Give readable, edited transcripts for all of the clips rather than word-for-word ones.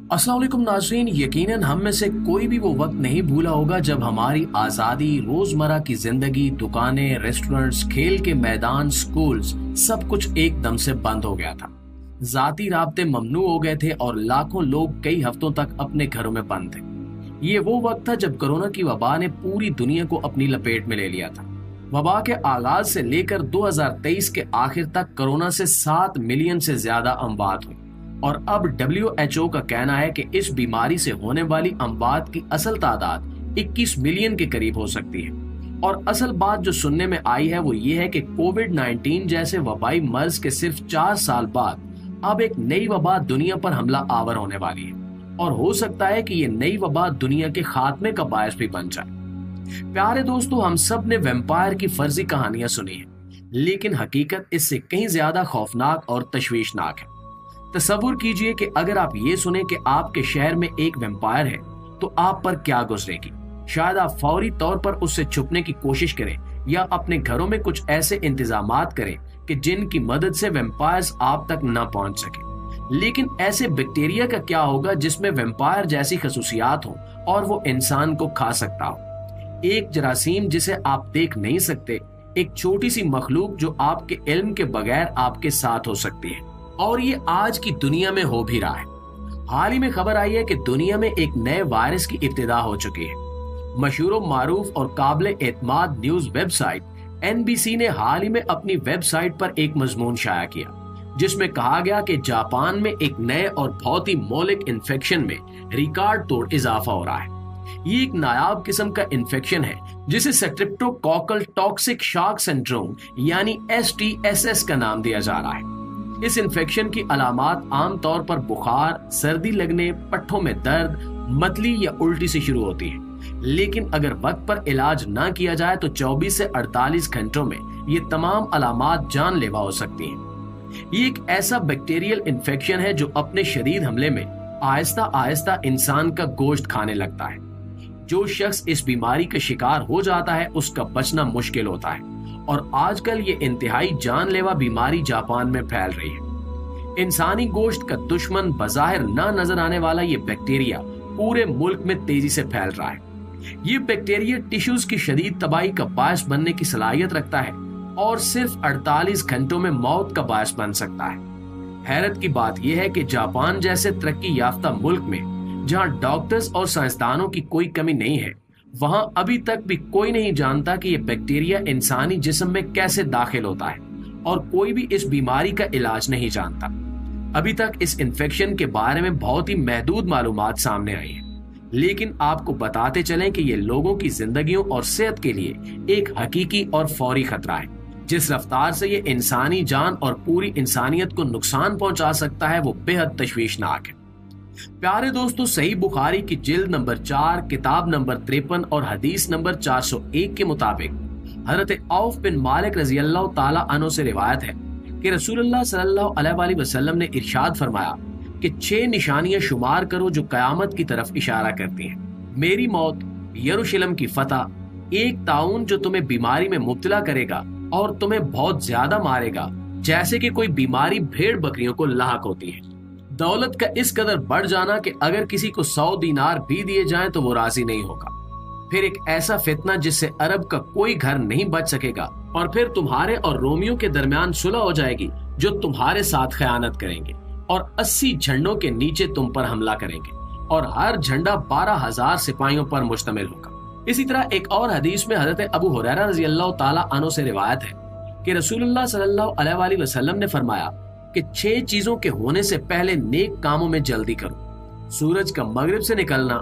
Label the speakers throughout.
Speaker 1: अस्सलाम वालेकुम नाज़रीन, यकीनन हम में से कोई भी वो वक्त नहीं भूला होगा जब हमारी आज़ादी, रोजमर्रा की जिंदगी, दुकानें, रेस्टोरेंट्स, खेल के मैदान, स्कूल्स, सब कुछ एकदम से बंद हो गया था। जाती राब्ते ममनू हो गए थे और लाखों लोग कई हफ्तों तक अपने घरों में बंद थे। ये वो वक्त था जब कोरोना की वबा ने पूरी दुनिया को अपनी लपेट में ले लिया था। वबा के आगाज से लेकर 2023 के आखिर तक कोरोना से 7 मिलियन से ज्यादा अमवात हुई और अब WHO का कहना है कि इस बीमारी से होने वाली अमवात की असल तादाद 21 मिलियन के करीब हो सकती है। और असल बात जो सुनने में आई है वो ये है कि कोविड-19 जैसे वबाई मर्ज के सिर्फ 4 साल बाद अब एक नई वबा दुनिया पर हमला आवर होने वाली है और हो सकता है कि ये नई वबा दुनिया के खात्मे का बायस भी बन जाए। प्यारे दोस्तों, हम सब ने वैम्पायर की फर्जी कहानियां सुनी है, लेकिन हकीकत इससे कहीं ज्यादा खौफनाक और तशवीशनाक है। तसव्वुर कीजिए कि अगर आप ये सुने कि आपके शहर में एक वैम्पायर है तो आप पर क्या गुजरेगी। शायद आप फौरी तौर पर उससे छुपने की कोशिश करें या अपने घरों में कुछ ऐसे इंतजामात करें कि जिनकी मदद से वैम्पायर्स आप तक न पहुंच सके। लेकिन ऐसे बैक्टीरिया का क्या होगा जिसमें वैम्पायर जैसी खसूसियात हो और वो इंसान को खा सकता हो। एक जरासीम जिसे आप देख नहीं सकते, एक छोटी सी मखलूक जो आपके इल्म के बगैर आपके साथ हो सकती है, और ये आज की दुनिया में हो भी रहा है। हाल ही में खबर आई है कि दुनिया में एक नए वायरस की इब्तिदा हो चुकी है। मशहूर मारूफ और काबिल एतमाद न्यूज वेबसाइट NBC ने हाल ही में अपनी वेबसाइट पर एक मजमून शाया किया जिसमें कहा गया कि जापान में एक नए और बहुत ही मौलिक इन्फेक्शन में रिकॉर्ड तोड़ इजाफा हो रहा है। ये एक नायाब किस्म का इन्फेक्शन है जिसे स्ट्रेप्टोकोकल टॉक्सिक शॉक सिंड्रोम यानी STSS का नाम दिया जा रहा है। इस इन्फेक्शन की अलामात आमतौर पर बुखार, सर्दी लगने, पट्ठों में दर्द, मतली या उल्टी से शुरू होती है, लेकिन अगर वक्त पर इलाज ना किया जाए तो 24 से 48 घंटों में ये तमाम अलामात जानलेवा हो सकती हैं। ये एक ऐसा बैक्टीरियल इन्फेक्शन है जो अपने शदीद हमले में आहिस्ता आहिस्ता इंसान का गोश्त खाने लगता है। जो शख्स इस बीमारी का शिकार हो जाता है उसका बचना मुश्किल होता है और आजकल ये इंतहाई जानलेवा बीमारी जापान में फैल रही है। इंसानी गोश्त का दुश्मन बज़ाहिर ना नजर आने वाला ये बैक्टीरिया पूरे मुल्क में तेजी से फैल रहा है। ये बैक्टीरिया टिश्यूज की शदीद तबाही का बायस बनने की सलाहियत रखता है और सिर्फ 48 घंटों में मौत का बायस बन सकता है। हैरत की बात यह है कि जापान जैसे तरक्की याफ्ता मुल्क में जहां डॉक्टर्स और साइंसदानों की कोई कमी नहीं है, वहां अभी तक भी कोई नहीं जानता कि यह बैक्टीरिया इंसानी जिस्म में कैसे दाखिल होता है और कोई भी इस बीमारी का इलाज नहीं जानता। अभी तक इस इन्फेक्शन के बारे में बहुत ही महदूद मालूमात सामने आई है, लेकिन आपको बताते चलें कि ये लोगों की जिंदगियों और सेहत के लिए एक हकीकी और फौरी खतरा है। जिस रफ्तार से ये इंसानी जान और पूरी इंसानियत को नुकसान पहुंचा सकता है वो बेहद तशवीशनाक है। प्यारे दोस्तों, सही बुखारी की जिल्द नंबर 4, किताब नंबर 53 और हदीस नंबर 401 के मुताबिक हजरत औफ बिन मालिक रजी अल्लाह ताला अन्हु से रिवायत है कि रसूलुल्लाह सल्लल्लाहु अलैहि वसल्लम ने इरशाद फरमाया कि 6 निशानियां शुमार करो जो कयामत की तरफ इशारा करती हैं। मेरी मौत, यरूशलेम की फतह, एक ताउन जो तुम्हें बीमारी में मुब्तला करेगा और तुम्हें बहुत ज्यादा मारेगा, जैसे कि कोई बीमारी भेड़ बकरियों को लाहक होती है। दौलत का इस कदर बढ़ जाना कि अगर किसी को 100 दीनार भी दिए जाएं तो वो राजी नहीं होगा। फिर एक ऐसा फितना जिससे अरब का कोई घर नहीं बच सकेगा, और फिर तुम्हारे और रोमियो के दरमियान सुलह हो जाएगी जो तुम्हारे साथ खयानत करेंगे और 80 झंडों के नीचे तुम पर हमला करेंगे और हर झंडा 12,000 सिपाहियों पर मुश्तमिल होगा। इसी तरह एक और हदीस में हजरत अबू हुरैरा रजी अल्लाह ताला अन्हु से रिवायत है कि रसूलुल्लाह सल्लल्लाहु अलैहि वसल्लम ने फरमाया कि 6 चीजों के होने से पहले नेक कामों में जल्दी करो। सूरज का मगरिब से निकलना,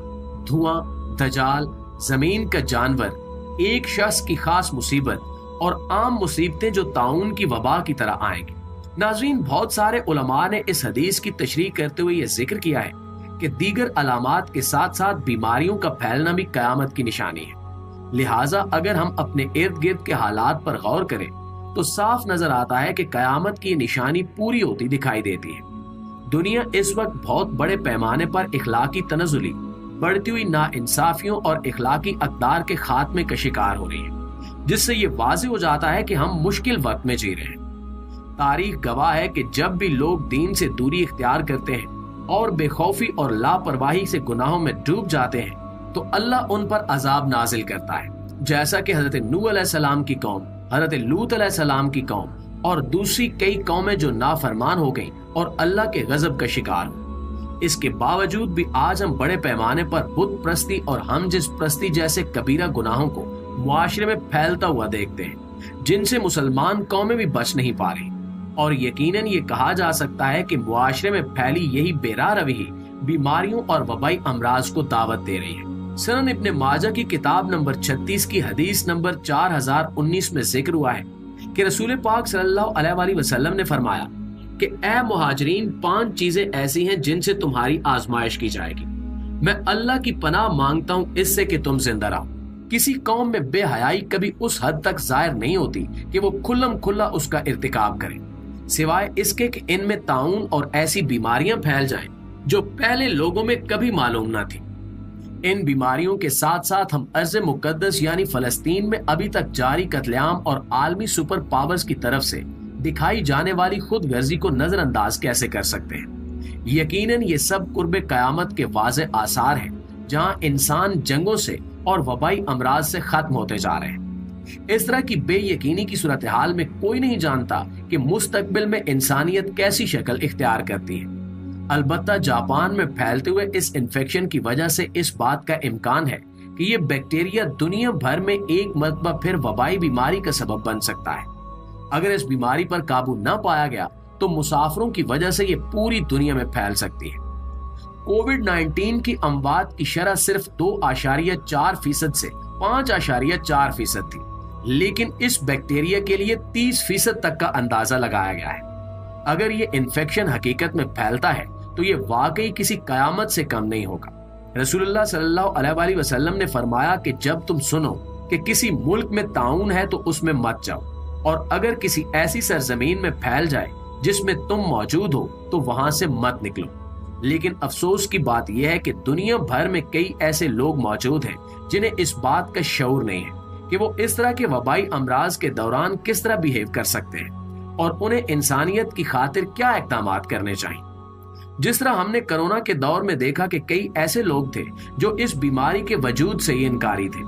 Speaker 1: धुआं, दजाल, जमीन का जानवर, एक शख्स की खास मुसीबत और आम मुसीबतें जो ताउन की वबा की तरह आएंगी। नाज़रीन, बहुत सारे उलमा ने इस हदीस की तशरीह करते हुए यह जिक्र किया है कि दीगर अलामात के साथ साथ बीमारियों का फैलना भी कयामत की निशानी है। लिहाजा अगर हम अपने इर्द गिर्द के हालात पर गौर करें तो साफ नजर आता है कि कयामत की निशानी पूरी होती दिखाई देती है। दुनिया इस वक्त बहुत बड़े पैमाने पर इखलाकी तनज़ुली, बढ़ती हुई नाइंसाफियों और इखलाकी अक़दार के खात्मे का शिकार हो रही है, जिससे ये वाज़ेह हो जाता है कि हम मुश्किल वक्त में जी रहे हैं। तारीख गवाह है कि जब भी लोग दीन से दूरी इख्तियार करते हैं اور بے خوفی اور لاپرواہی سے گناہوں میں ڈوب جاتے ہیں تو اللہ ان پر عذاب نازل کرتا ہے، جیسا کہ حضرت نوح علیہ السلام کی قوم، حضرت لوط علیہ السلام کی قوم اور دوسری کئی قومیں جو نافرمان ہو گئیں اور اللہ کے غضب کا شکار ہوئیں۔ اس کے باوجود بھی آج ہم بڑے پیمانے پر بت پرستی اور ہم جس پرستی جیسے کبیرہ گناہوں کو معاشرے میں پھیلتا ہوا دیکھتے ہیں، جن سے مسلمان قومیں بھی بچ نہیں پا رہی، اور یقیناً یہ کہا جا سکتا ہے کہ معاشرے میں پھیلی یہی بے راہ روی بیماریوں اور وبائی امراض کو دعوت دے رہی ہے۔ سنن ابن ماجہ کی کتاب نمبر 36 کی حدیث نمبر 4019 میں ذکر ہوا ہے کہ رسول پاک صلی اللہ علیہ وآلہ وسلم نے فرمایا کہ اے مہاجرین، 5 چیزیں ایسی ہیں جن سے تمہاری آزمائش کی جائے گی، میں اللہ کی پناہ مانگتا ہوں اس سے کہ تم زندہ رہو۔ کسی قوم میں بے حیائی کبھی اس حد تک ظاہر نہیں ہوتی کہ وہ کھلم کھلا اس کا ارتکاب کرے، سوائے اس کے کہ ان میں طاعون اور ایسی بیماریاں پھیل جائیں جو پہلے لوگوں میں کبھی معلوم نہ تھی۔ ان بیماریوں کے ساتھ ساتھ ہم ارض مقدس یعنی فلسطین میں ابھی تک جاری قتل عام اور عالمی سپر پاورز کی طرف سے دکھائی جانے والی خود غرضی کو نظر انداز کیسے کر سکتے ہیں؟ یقیناً یہ سب قرب قیامت کے واضح آثار ہیں، جہاں انسان جنگوں سے اور وبائی امراض سے ختم ہوتے جا رہے ہیں۔ اس طرح کی بے یقینی کی صورتحال میں کوئی نہیں جانتا کہ مستقبل میں انسانیت کیسی شکل اختیار کرتی ہے۔ البتہ جاپان میں پھیلتے ہوئے اس انفیکشن کی وجہ سے اس بات کا امکان ہے کہ یہ بیکٹیریا دنیا بھر میں ایک مرتبہ پھر وبائی بیماری کا سبب بن سکتا ہے۔ اگر اس بیماری پر قابو نہ پایا گیا تو مسافروں کی وجہ سے یہ پوری دنیا میں پھیل سکتی ہے۔ کووڈ 19 کی اموات کی شرح صرف 2.4% سے 5.4% تھی، لیکن اس بیکٹیریا کے لیے 30% تک کا اندازہ لگایا گیا ہے۔ اگر یہ انفیکشن حقیقت میں پھیلتا ہے تو یہ واقعی کسی قیامت سے کم نہیں ہوگا۔ رسول اللہ صلی اللہ علیہ وآلہ وسلم نے فرمایا کہ جب تم سنو کہ کسی ملک میں طاعون ہے تو اس میں مت جاؤ، اور اگر کسی ایسی سرزمین میں پھیل جائے جس میں تم موجود ہو تو وہاں سے مت نکلو۔ لیکن افسوس کی بات یہ ہے کہ دنیا بھر میں کئی ایسے لوگ موجود ہیں جنہیں اس بات کا شعور نہیں ہے کہ وہ اس طرح کے وبائی امراض کے دوران کس طرح بیہیو کر سکتے ہیں اور انہیں انسانیت کی خاطر کیا اقدامات کرنے چاہیے۔ جس طرح ہم نے کرونا کے دور میں دیکھا کہ کئی ایسے لوگ تھے جو اس بیماری کے وجود سے ہی انکاری تھے،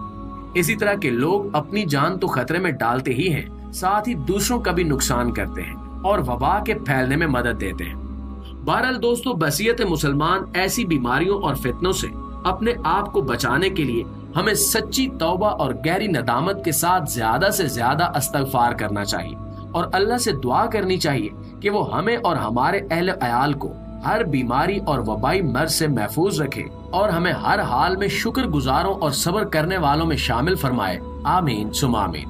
Speaker 1: اسی طرح کے لوگ اپنی جان تو خطرے میں ڈالتے ہی ہیں، ساتھ ہی دوسروں کا بھی نقصان کرتے ہیں اور وبا کے پھیلنے میں مدد دیتے ہیں۔ بہرحال دوستو، بصیرت مسلمان ایسی بیماریوں اور فتنوں سے اپنے آپ کو بچانے کے لیے ہمیں سچی توبہ اور گہری ندامت کے ساتھ زیادہ سے زیادہ استغفار کرنا چاہیے، اور اللہ سے دعا کرنی چاہیے کہ وہ ہمیں اور ہمارے اہل عیال کو ہر بیماری اور وبائی مرض سے محفوظ رکھے اور ہمیں ہر حال میں شکر گزاروں اور صبر کرنے والوں میں شامل فرمائے۔ آمین ثم آمین۔